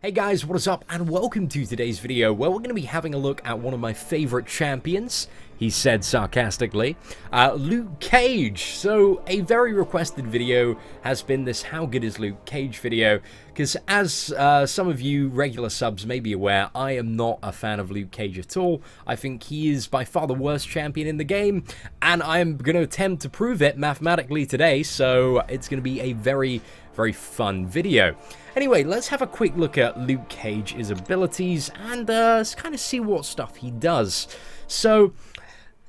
Hey guys, what is up, and welcome to today's video where we're going to be having a look at one of my favorite champions, he said sarcastically, Luke Cage. So a very requested video has been this How Good Is Luke Cage video, because as some of you regular subs may be aware, I am not a fan of Luke Cage at all. I think he is by far the worst champion in the game, and I'm going to attempt to prove it mathematically today, so it's going to be a very fun video. Anyway, let's have a quick look at Luke Cage's abilities and kind of see what stuff he does. So,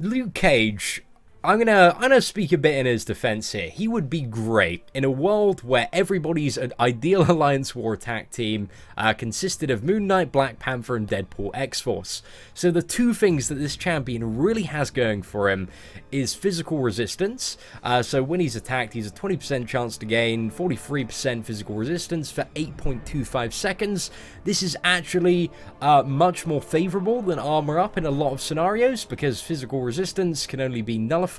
Luke Cage, I'm gonna speak a bit in his defense here. He would be great in a world where everybody's an ideal Alliance War attack team consisted of Moon Knight, Black Panther, and Deadpool X-Force. So the two things that this champion really has going for him is physical resistance. So when he's attacked, he's a 20% chance to gain 43% physical resistance for 8.25 seconds. This is actually much more favorable than armor up in a lot of scenarios, because physical resistance can only be nullified,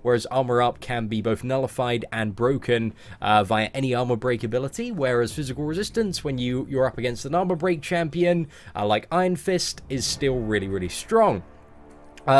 whereas armor up can be both nullified and broken via any armor break ability, whereas physical resistance, when you're up against an armor break champion like Iron Fist, is still really strong.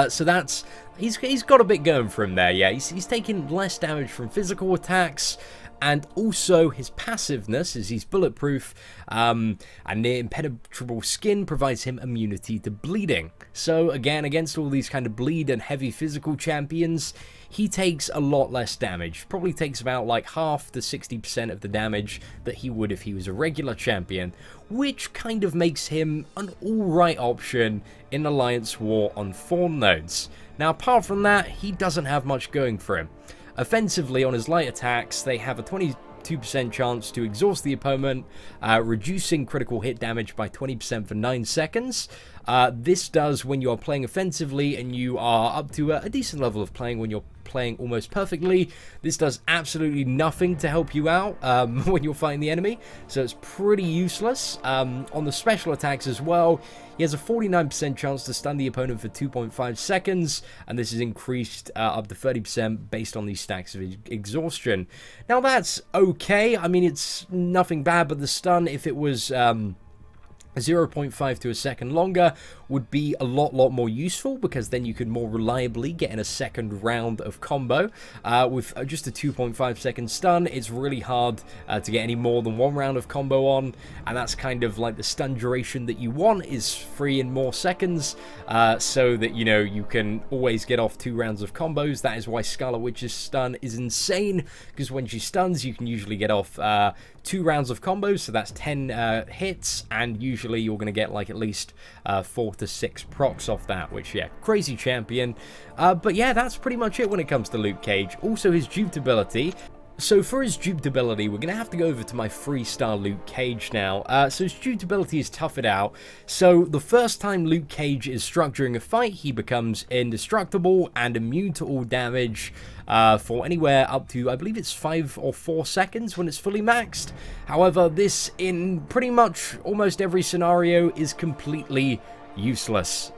So that's, he's got a bit going for him there. Yeah, he's taking less damage from physical attacks, and also his passiveness, as he's bulletproof, and near impenetrable skin provides him immunity to bleeding. So again, against all these kind of bleed and heavy physical champions, he takes a lot less damage. Probably takes about like half to 60% of the damage that he would if he was a regular champion, which kind of makes him an alright option in Alliance War on Thorn nodes. Now, apart from that, he doesn't have much going for him. Offensively, on his light attacks, they have a 22% chance to exhaust the opponent, reducing critical hit damage by 20% for 9 seconds. This does when you are playing offensively and you are up to a decent level of playing. When you're playing almost perfectly, this does absolutely nothing to help you out when you're fighting the enemy, so it's pretty useless. On the special attacks as well, he has a 49% chance to stun the opponent for 2.5 seconds, and this is increased up to 30% based on these stacks of exhaustion. Now that's okay, I mean, it's nothing bad, but the stun, if it was 0.5 to a second longer, would be a lot more useful, because then you could more reliably get in a second round of combo. With just a 2.5 second stun, it's really hard to get any more than one round of combo on, and that's kind of like the stun duration that you want is 3 and more seconds, so that, you know, you can always get off 2 rounds of combos. That is why Scarlet Witch's stun is insane, because when she stuns, you can usually get off 2 rounds of combos, so that's 10 hits, and usually you're going to get like at least 4 to 6 procs off that, which, yeah, crazy champion. But yeah, that's pretty much it when it comes to Luke Cage. Also, his dupability. So for his dupability, we're going to have to go over to my 3-star Luke Cage now. So his dupability is Tough It Out. So the first time Luke Cage is struck during a fight, he becomes indestructible and immune to all damage for anywhere up to, I believe it's 5 or 4 seconds when it's fully maxed. However, this in pretty much almost every scenario is completely useless.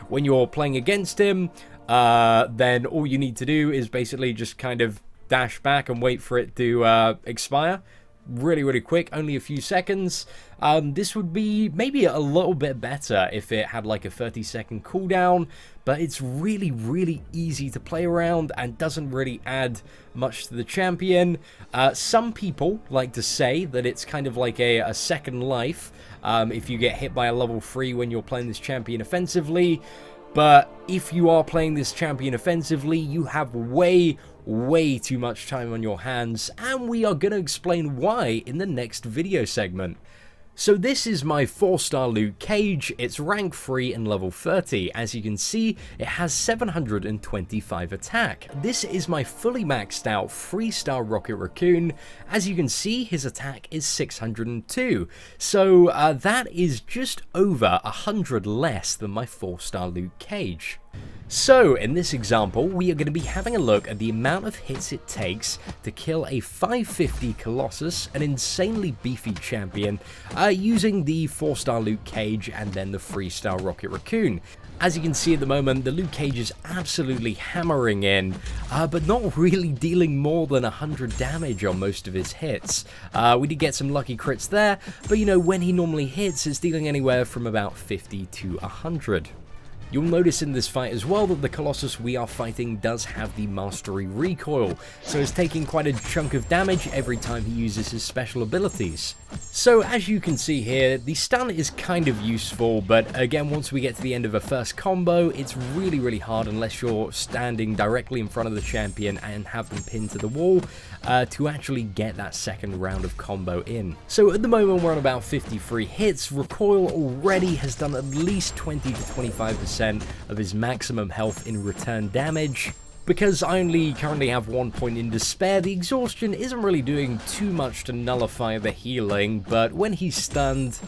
When you're playing against him, then all you need to do is basically just kind of dash back and wait for it to expire really quick, only a few seconds. This would be maybe a little bit better if it had like a 30-second cooldown, but it's really easy to play around and doesn't really add much to the champion. Some people like to say that it's kind of like a second life if you get hit by a level 3 when you're playing this champion offensively. But if you are playing this champion offensively, you have way too much time on your hands, and we are going to explain why in the next video segment. So this is my 4-star Luke Cage. It's rank 3 and level 30. As you can see, it has 725 attack. This is my fully maxed out 3-star Rocket Raccoon. As you can see, his attack is 602. So that is just over 100 less than my 4-star Luke Cage. So, in this example, we are going to be having a look at the amount of hits it takes to kill a 550 Colossus, an insanely beefy champion, using the 4-star Luke Cage and then the 3-star Rocket Raccoon. As you can see at the moment, the Luke Cage is absolutely hammering in, but not really dealing more than 100 damage on most of his hits. We did get some lucky crits there, but you know, when he normally hits, it's dealing anywhere from about 50 to 100. You'll notice in this fight as well that the Colossus we are fighting does have the Mastery Recoil, so it's taking quite a chunk of damage every time he uses his special abilities. So as you can see here, the stun is kind of useful, but again, once we get to the end of a first combo, it's really hard unless you're standing directly in front of the champion and have them pinned to the wall to actually get that second round of combo in. So at the moment we're on about 53 hits. Recoil already has done at least 20 to 25% of his maximum health in return damage. Because I only currently have 1 point in despair, the exhaustion isn't really doing too much to nullify the healing, but when he's stunned,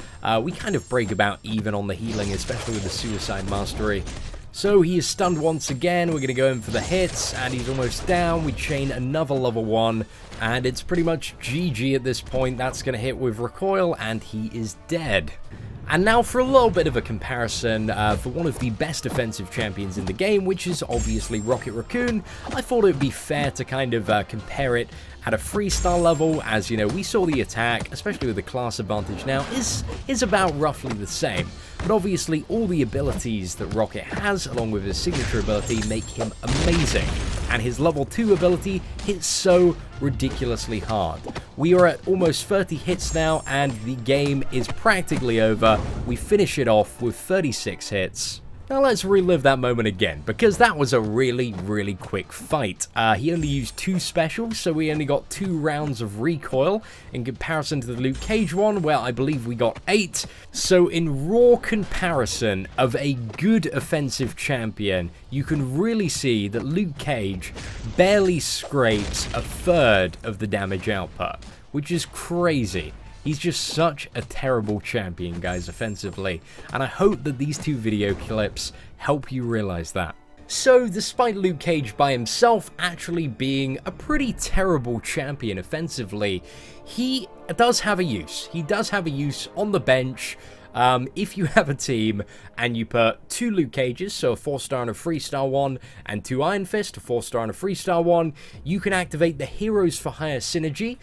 we kind of break about even on the healing, especially with the Suicide Mastery. So he is stunned once again, we're going to go in for the hits, and he's almost down. We chain another level 1, and it's pretty much GG at this point. That's going to hit with Recoil, and he is dead. And now for a little bit of a comparison for one of the best offensive champions in the game, which is obviously Rocket Raccoon. I thought it would be fair to kind of compare it at a 3-star level, as you know, we saw the attack, especially with the class advantage now, is about roughly the same. But obviously all the abilities that Rocket has, along with his signature ability, make him amazing. And his level 2 ability hits so ridiculously hard. We are at almost 30 hits now, and the game is practically over. We finish it off with 36 hits. Now let's relive that moment again, because that was a really quick fight. He only used 2 specials, so we only got 2 rounds of recoil, in comparison to the Luke Cage one, where I believe we got 8. So in raw comparison of a good offensive champion, you can really see that Luke Cage barely scrapes a third of the damage output, which is crazy. He's just such a terrible champion, guys, offensively, and I hope that these 2 video clips help you realize that. So, despite Luke Cage by himself actually being a pretty terrible champion offensively, he does have a use. He does have a use on the bench. If you have a team and you put 2 Luke Cages, so a 4-star and a 3-star one, and 2 Iron Fist, a 4-star and a 3-star one, you can activate the Heroes for Hire synergy,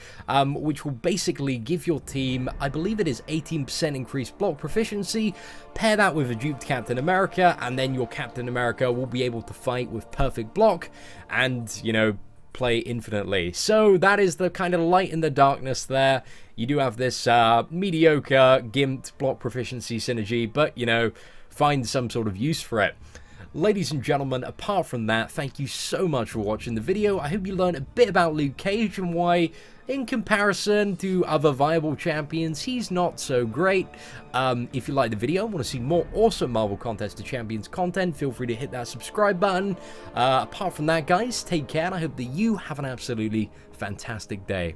which will basically give your team, I believe it is 18% increased block proficiency. Pair that with a duped Captain America, and then your Captain America will be able to fight with perfect block and, you know, play infinitely. So that is the kind of light in the darkness there. You do have this mediocre gimped block proficiency synergy, but you know, find some sort of use for it. Ladies and gentlemen, apart from that, thank you so much for watching the video. I hope you learned a bit about Luke Cage and why, in comparison to other viable champions, he's not so great. If you liked the video and want to see more awesome Marvel Contest of Champions content, feel free to hit that subscribe button. Apart from that, guys, take care, and I hope that you have an absolutely fantastic day.